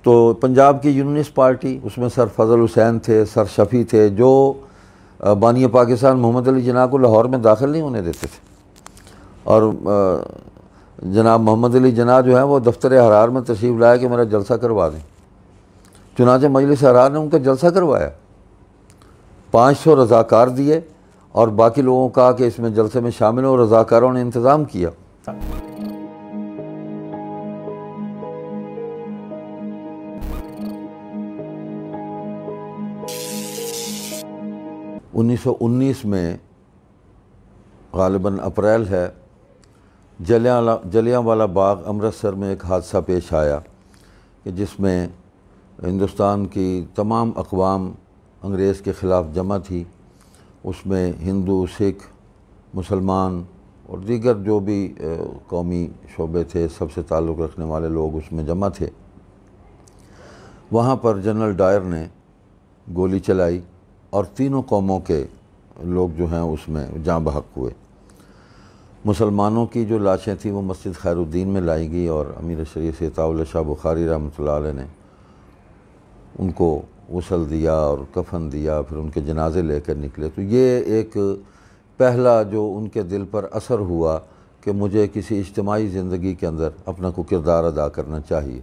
تو پنجاب کی Unionist party, اس میں سر فضل حسین تھے، سر شفیع تھے، جو بانی پاکستان محمد علی جناح کو لاہور میں داخل نہیں ہونے دیتے تھے، اور جناب محمد علی جناح جو ہیں وہ دفتر حرار میں تشریف لائے کہ میرا جلسہ کروا دیں۔ چنانچہ مجلس حرار نے ان کا جلسہ کروایا، 500 رضاکار دیے اور باقی لوگوں کو کہا کہ اس میں جلسے میں شامل ہو، رضاکاروں نے انتظام کیا۔ انیس سو انیس میں غالباً اپریل ہے، جلیاں والا باغ امرتسر میں ایک حادثہ پیش آیا کہ جس میں ہندوستان کی تمام اقوام انگریز کے خلاف جمع تھی۔ اس میں ہندو، سکھ، مسلمان اور دیگر جو بھی قومی شعبے تھے، سب سے تعلق رکھنے والے لوگ اس میں جمع تھے۔ وہاں پر جنرل ڈائر نے گولی چلائی اور تینوں قوموں کے لوگ جو ہیں اس میں جاں بحق ہوئے۔ مسلمانوں کی جو لاشیں تھیں وہ مسجد خیر الدین میں لائی گئی اور امیر شریعت عطاء اللہ شاہ بخاری رحمۃ اللہ علیہ نے ان کو غسل دیا اور کفن دیا، پھر ان کے جنازے لے کر نکلے۔ تو یہ ایک پہلا جو ان کے دل پر اثر ہوا کہ مجھے کسی اجتماعی زندگی کے اندر اپنا کوئی کردار ادا کرنا چاہیے۔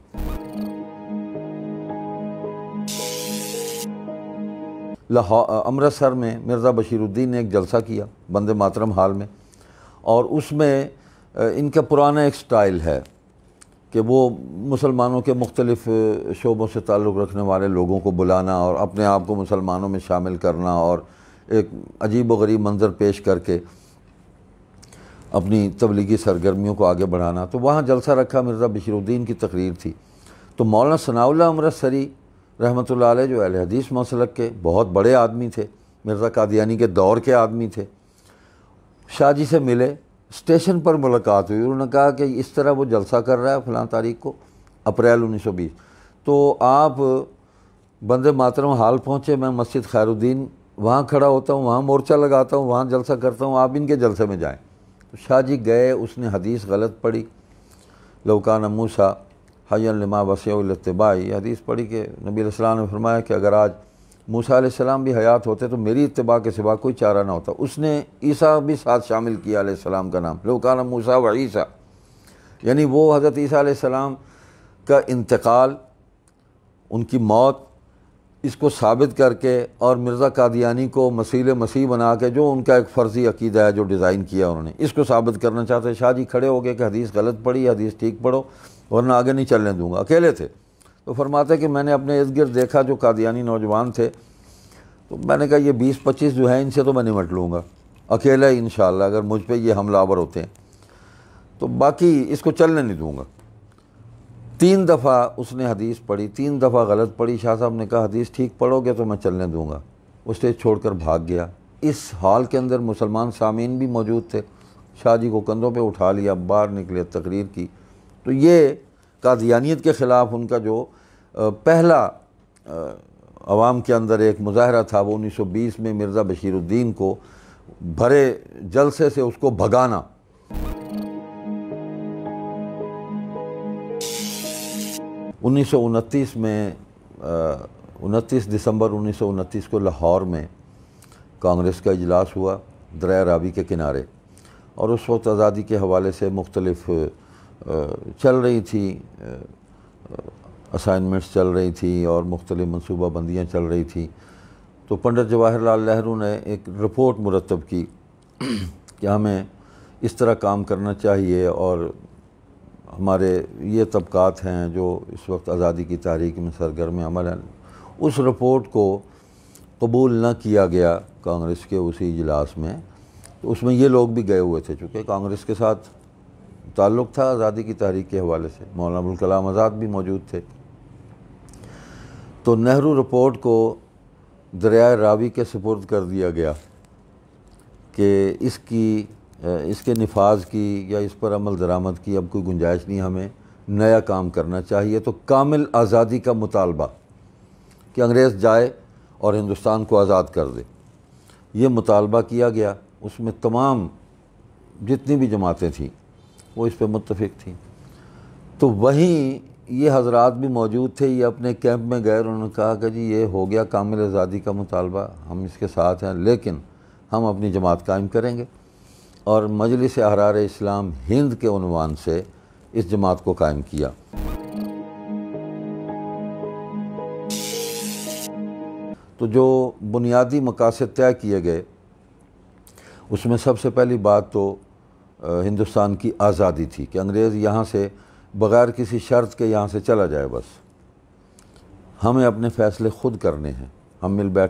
امرتسر میں مرزا بشیر الدین نے ایک جلسہ کیا بندے ماترم ہال میں، اور اس میں ان کا پرانا ایک سٹائل ہے کہ وہ مسلمانوں کے مختلف شعبوں سے تعلق رکھنے والے لوگوں کو بلانا اور اپنے آپ کو مسلمانوں میں شامل کرنا اور ایک عجیب و غریب منظر پیش کر کے اپنی تبلیغی سرگرمیوں کو آگے بڑھانا۔ تو وہاں جلسہ رکھا، مرزا بشیر الدین کی تقریر تھی، تو مولانا ثناء اللہ امرتسری رحمۃ اللہ علیہ جو اہل حدیث مسلک کے بہت بڑے آدمی تھے، مرزا قادیانی کے دور کے آدمی تھے، شاہ جی سے ملے، اسٹیشن پر ملاقات ہوئی۔ انہوں نے کہا کہ اس طرح وہ جلسہ کر رہا ہے فلاں تاریخ کو، اپریل 1920، تو آپ بندے ماترم حال پہنچے، میں مسجد خیر الدین وہاں کھڑا ہوتا ہوں، وہاں مورچہ لگاتا ہوں، وہاں جلسہ کرتا ہوں، آپ ان کے جلسے میں جائیں۔ تو شاہ جی گئے، اس نے حدیث غلط پڑھی، لو کان موسیٰ حیا لما وسع الاتباع، یہ حدیث پڑھی کہ نبی علیہ السلام نے فرمایا کہ اگر آج موسیٰ علیہ السلام بھی حیات ہوتے تو میری اتباع کے سوا کوئی چارہ نہ ہوتا۔ اس نے عیسیٰ بھی ساتھ شامل کیا علیہ السلام کا نام، لو کان موسیٰ و عیسیٰ، یعنی وہ حضرت عیسیٰ علیہ السلام کا انتقال، ان کی موت، اس کو ثابت کر کے اور مرزا قادیانی کو مسیح مسیح بنا کے جو ان کا ایک فرضی عقیدہ ہے جو ڈیزائن کیا انہوں نے، اس کو ثابت کرنا چاہتے۔ شاہ جی کھڑے ہو گئے کہ حدیث غلط پڑھی، حدیث ٹھیک پڑھو ورنہ آگے نہیں چلنے دوں گا۔ اکیلے تھے، تو فرماتے کہ میں نے اپنے ارد گرد دیکھا جو قادیانی نوجوان تھے، تو میں نے کہا یہ 20-25 جو ہیں ان سے تو میں نمٹ لوں گا اکیلا ہی انشاءاللہ، اگر مجھ پہ یہ حملہ آور ہوتے ہیں تو باقی اس کو چلنے نہیں دوں گا۔ 3 دفعہ اس نے حدیث پڑھی، 3 دفعہ غلط پڑھی۔ شاہ صاحب نے کہا حدیث ٹھیک پڑھو گے تو میں چلنے دوں گا۔ وہ اسٹیج چھوڑ کر بھاگ گیا۔ اس حال کے اندر مسلمان سامعین بھی موجود تھے، شاہ جی کو کندھوں پہ اٹھا لیا، باہر نکلے، تقریر کی۔ تو یہ قادیانیت کے خلاف ان کا جو پہلا عوام کے اندر ایک مظاہرہ تھا، وہ 1920 میں مرزا بشیر الدین کو بھرے جلسے سے اس کو بھگانا۔ 1929 میں 29 دسمبر 1929 کو لاہور میں کانگریس کا اجلاس ہوا دریائے راوی کے کنارے، اور اس وقت آزادی کے حوالے سے مختلف چل رہی تھی، اسائنمنٹس چل رہی تھی اور مختلف منصوبہ بندیاں چل رہی تھیں۔ تو پنڈت جواہر لال نہرو نے ایک رپورٹ مرتب کی کہ ہمیں اس طرح کام کرنا چاہیے، اور ہمارے یہ طبقات ہیں جو اس وقت آزادی کی تحریک میں سرگرم عمل ہیں۔ اس رپورٹ کو قبول نہ کیا گیا کانگریس کے اسی اجلاس میں۔ تو اس میں یہ لوگ بھی گئے ہوئے تھے، چونکہ کانگریس کے ساتھ تعلق تھا آزادی کی تحریک کے حوالے سے، مولانا ابوالکلام آزاد بھی موجود تھے۔ تو نہرو رپورٹ کو دریائے راوی کے سپرد کر دیا گیا کہ اس کے نفاذ کی یا اس پر عمل درآمد کی اب کوئی گنجائش نہیں، ہمیں نیا کام کرنا چاہیے۔ تو کامل آزادی کا مطالبہ کہ انگریز جائے اور ہندوستان کو آزاد کر دے، یہ مطالبہ کیا گیا۔ اس میں تمام جتنی بھی جماعتیں تھیں وہ اس پہ متفق تھیں۔ تو وہیں یہ حضرات بھی موجود تھے، یہ اپنے کیمپ میں گئے، انہوں نے کہا کہ جی یہ ہو گیا کامل آزادی کا مطالبہ، ہم اس کے ساتھ ہیں، لیکن ہم اپنی جماعت قائم کریں گے، اور مجلس احرار اسلام ہند کے عنوان سے اس جماعت کو قائم کیا۔ تو جو بنیادی مقاصد طے کیے گئے اس میں سب سے پہلی بات تو ہندوستان کی آزادی تھی کہ انگریز یہاں سے بغیر کسی شرط کے یہاں سے چلا جائے، بس ہمیں اپنے فیصلے خود کرنے ہیں، ہم مل بیٹھ